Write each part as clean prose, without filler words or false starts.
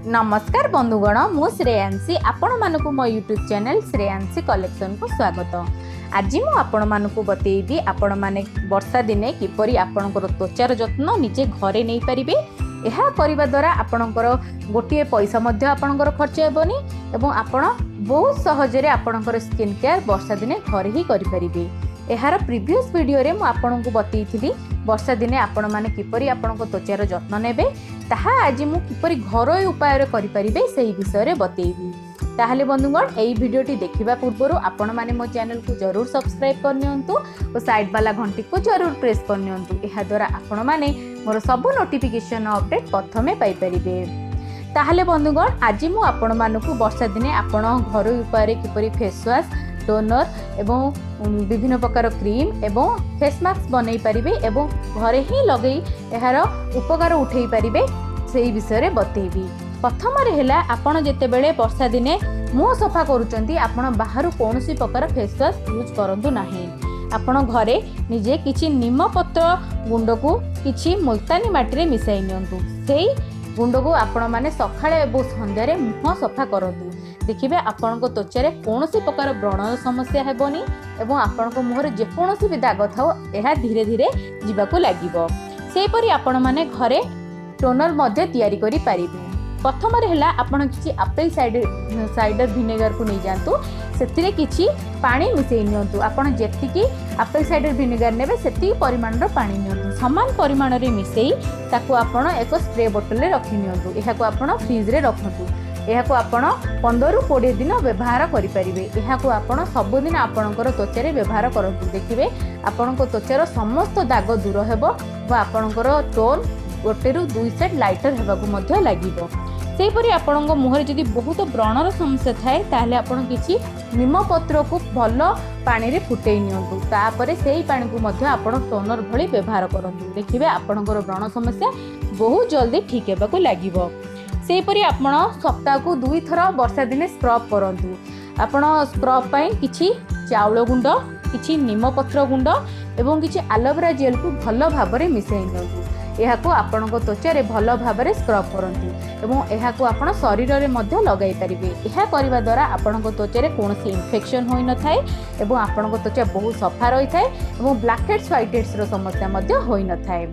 नमस्कार बंधुगण मु श्रेयांसी आपण मानकु मो यूट्यूब चैनल श्रेयांसी कलेक्शन को स्वागत। आज मु आपण मानकु बतेइबी आपण माने वर्षा दिने किपरि आपणकर त्वचार जत्न निजे घरे नै परिबे। एहा करिबा द्वारा आपणकर गोटिए पैसा मध्ये आपणकर खर्च हेबनी एवं आपण बहुत सहजरे आपणकर स्किन केयर वर्षा दिने घरे ही करि परिबे। एहार प्रीवियस वीडियो रे मु आपणको बतेइथिली वर्षा दिने आपण माने किपरि आपणको त्वचार जत्न नेबे ताहा आज मु किपरि घरोई उपाय रे करि परिबे सेही विषय रे बतेइबी। ताहले बंधुगण एई वीडियोटी देखिबा पूर्वरु आपण माने मो चैनल को जरूर सब्सक्राइब करनियंतु और साइड वाला घंटी को जरूर प्रेस करनियंतु। एहा द्वारा आपण माने मोर सब नोटिफिकेशन अपडेट प्रथमे पाई परिबे। ताहले बंधुगण आज मु आपण मानकु वर्षा दिने आपण घरोई उपाय रे किपरि फेस वॉश टोनर एवं विभिन्न प्रकार क्रीम एवं फेस मास्क बनई पारिबे एवं घरे ही लगई एहार उपकार उठेई पारिबे सेही विषय रे बतेइबी। प्रथम रे हैला आपण जेते बेले वर्षा दिने मुह सफा करूचंती आपण बाहरु कोनोसी प्रकार फेस वॉश यूज करंतु नाही। आपण घरे निजे किछि नीम पत्र गुंड को किछि मुल्तानी माटी रे मिसाई नियंतु। सेही गुंड को आपण माने सखाळे एवं संध्या रे मुह सफा करंतु। देखिबे आपण को त्वचा कौनसी प्रकार व्रण समस्या हेबनी एवं आपण को मुहर जेकोसी भी दाग थाओ यह धीरे धीरे जीवाकू लागिबो। सेहीपरि आपण माने घरे टोनर मध्ये तैयारी करि पारिबे। प्रथम रे हैला आपण किछि एप्पल साइडर विनेगर को नै जानतु सेतिरे किछि पानी मिसेई नियंतु। आपण जेतिकी एप्पल साइडर विनेगर नेबे सेति परिमाण रो पानी नियंतु। समान परिमाण रे मिसेई ताकू आपण एक स्प्रे बोतल रे रखि नियंतु। एहाकू आपण फ्रिज रे रखंतु। एहाकू आपण 15 रु 20 दिन व्यवहार करि परिबे। एहाकू आपण सब दिन आपणकर त्वचा रे व्यवहार करंतु। देखिबे आपणको त्वचार समस्त दाग दूर हेबो वा आपणकर टोन गोटे रु 2 सेट लाइटर हेबाकू मध्ये लागिबो। सेहीपरि आपणको मुहर जदि बहुत व्रणर समस्या थाए ताहले आपण किछि नीम पत्र को भल पानी रे फुटेई नियंतु। तापरे सेही पानी को मध्ये आपण टोनर भली व्यवहार करंतु। देखिबे आपणकर व्रण समस्या बहुत जल्दी ठीक हेबाकू लागिबो। सेहीपरि आपण सप्ताह को 2 थर वर्षा दिने स्क्रब करंतु। आपण स्क्रब पई किछि चाउल गुंड किछि नीम पत्र गुंड एवं किछि एलोवेरा जेल को भल भाबरे मिसाई नियंतु। एहाकू आपणको त्वचा रे भल भाबरे स्क्रब करंतु एवं एहाकू आपण शरीर रे मध्ये लगाई परिबे। एहा करिबा द्वारा आपणको त्वचा रे कोनोसी इन्फेक्शन होई न थाए एवं आपणको त्वचा बहुत सफा रही थाए एवं ब्लैक हेड्स व्हाइट हेड्स रो समस्या मध्ये होई न थाए।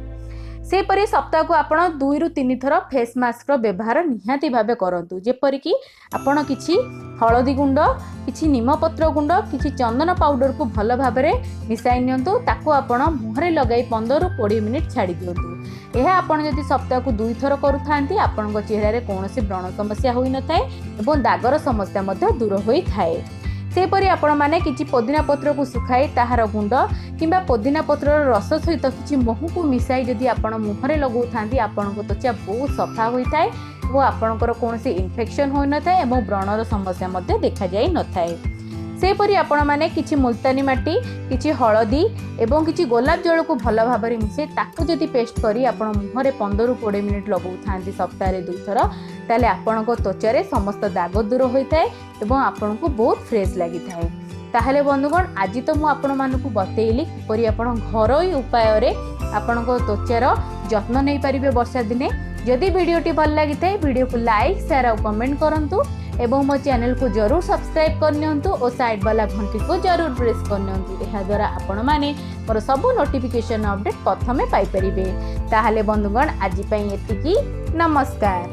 सेहीपरि सप्ताह को आपण 2 रु 3 थर फेस मास्क रो व्यवहार निहाती भाबे करंतु। जेपरि कि आपण किछि हळदी गुंड किछि नीम पत्र गुंड किछि चंदन पाउडर को भल भाबरे मिसाई नियंतु। ताको आपण मुहरे लगाई 15 रु 20 मिनिट छाडी दियंतु। एहा आपण जदि सप्ताह को 2 थर करूथांती आपणको चेहरा रे कोनोसी व्रण समस्या होई न थाए एवं दागर समस्या मध्ये दूर होई थाए। सेहीपरि आपण माने किछि पुदीना पत्र को सुखाई ताहार गुंड किंबा पुदीना पत्र रस सहित किछि महू को मिसाई जदि आपण मुहरे लगाउथांती आपणको त्वचा बहुत सफा होई थाए वो आपणकर कोनोसी इन्फेक्शन होई न थाए एवं व्रणर समस्या मध्ये देखा जाई न थाए। सेहीपरि आपण माने किछि मुल्तानी माटी किछि हळदी एवं किछि गोलाप जल को भल भाबरे मिसे ताकू जदि पेस्ट करी आपण मुहरे 15 रु 20 मिनिट लगाउथांती सप्ताह रे 2 थर ताले आपणको त्वचा रे समस्त दाग दूर होई थाए एवं आपणको बहुत फ्रेश लागि थाए। ताहले बंधुगण आज तो मु आपण मानकु बतेइली किपरि आपण घरोई उपाय रे आपणको त्वचार जत्न नै परिबे वर्षा दिने। जदि वीडियोटी भल लागि थाए वीडियो को लाइक शेयर और कमेंट करंतु एवं मो चैनल को जरूर सब्सक्राइब करनियंतु और साइड वाला घंटी को जरूर प्रेस करनियंतु। एहा द्वारा आपण माने मोर सब नोटिफिकेशन अपडेट प्रथमे पाई परिबे। ताहले बंधुगण आज पई एतिकी नमस्कार।